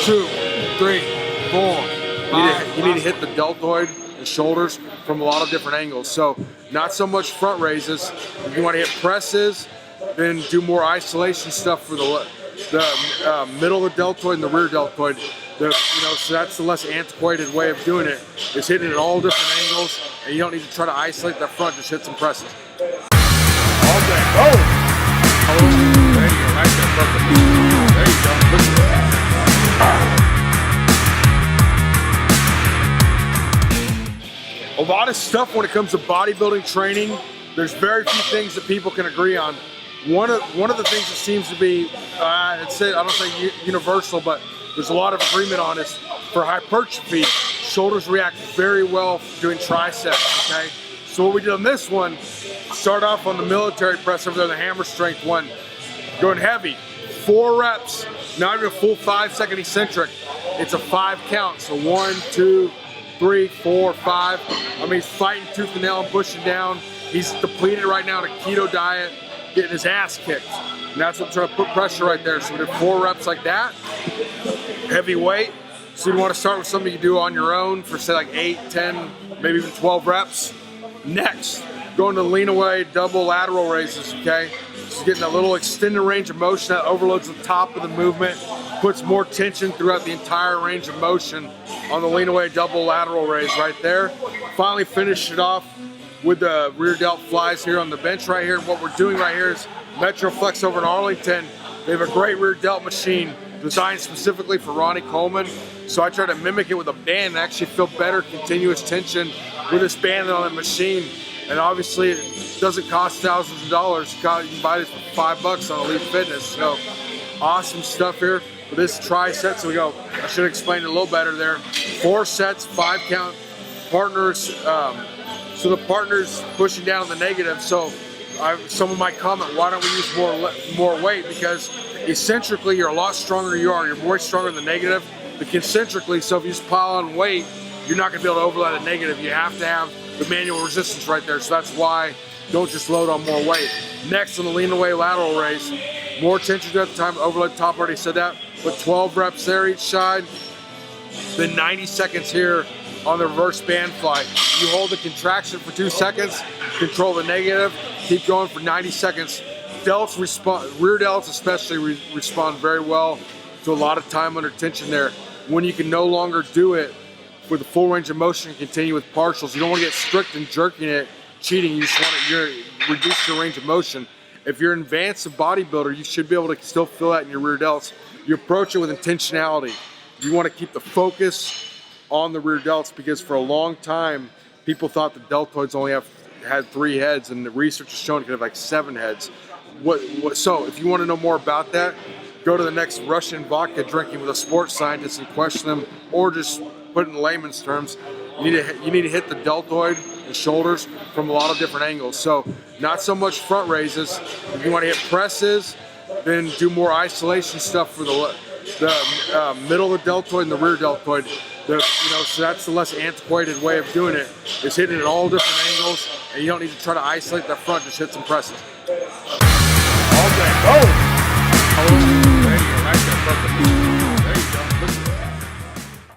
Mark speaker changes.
Speaker 1: 2, 3, 4, 5. You need to hit the deltoid, the shoulders from a lot of different angles. So not so much front raises. If you want to hit presses, then do more isolation stuff for the middle of the deltoid and the rear deltoid. So that's the less antiquated way of doing it, is hitting it at all different angles, and you don't need to try to isolate the front, just hit some presses. All day. Oh! There you go, right there, perfect. There you go. A lot of stuff when it comes to bodybuilding training, there's very few things that people can agree on. One of the things that seems to be, I don't say universal, but there's a lot of agreement on is for hypertrophy, shoulders react very well doing triceps, okay? So what we did on this one, start off on the military press over there, the hammer strength one, going heavy, 4 reps, not even a full 5-second eccentric, it's a 5 count, so 1, 2, 3, 4, 5. I mean, he's fighting tooth and nail and pushing down. He's depleted right now in a keto diet, getting his ass kicked. And that's what I'm trying to put pressure right there. So we did 4 reps like that, heavy weight. So you want to start with something you do on your own for say like 8, 10, maybe even 12 reps. Next, going to lean away, double lateral raises, okay? So getting a little extended range of motion that overloads the top of the movement, puts more tension throughout the entire range of motion on the lean away double lateral raise right there. Finally finish it off with the rear delt flies here on the bench right here. What we're doing right here is Metroflex over in Arlington. They have a great rear delt machine designed specifically for Ronnie Coleman. So I try to mimic it with a band and actually feel better continuous tension with this band on the machine. And obviously it doesn't cost thousands of dollars. You can buy this for $5 on Elite Fitness. So awesome stuff here. For this tricep, so we go, I should explain it a little better there. 4 sets, 5 count partners. So the partner's pushing down on the negative. So someone might comment, why don't we use more weight? Because eccentrically, you're a lot stronger you are. You're more stronger than the negative. But concentrically, so if you just pile on weight, you're not gonna be able to overload a negative. You have to have the manual resistance right there. So that's why don't just load on more weight. Next on the lean away lateral raise, more tension at the time, overload top, already said that. But 12 reps there each side. Then 90 seconds here on the reverse band fly. You hold the contraction for 2 seconds, control the negative, keep going for 90 seconds. Delts respond, rear delts especially respond very well to a lot of time under tension there. When you can no longer do it with the full range of motion and continue with partials, you don't want to get strict and jerking it, cheating. You just want to reduce your range of motion. If you're an advanced bodybuilder, you should be able to still feel that in your rear delts. You approach it with intentionality. You want to keep the focus on the rear delts, because for a long time, people thought the deltoids only had 3 heads, and the research has shown it could have like 7 heads. So if you want to know more about that, go to the next Russian vodka drinking with a sports scientist and question them, or just put it in layman's terms. You need to hit the deltoid, the shoulders from a lot of different angles. So not so much front raises. If you want to hit presses, then do more isolation stuff for the middle of the deltoid and the rear deltoid. So that's the less antiquated way of doing it, is hitting it at all different angles, and you don't need to try to isolate the front, just hit some presses. All day. Oh! There you go, right there, perfect.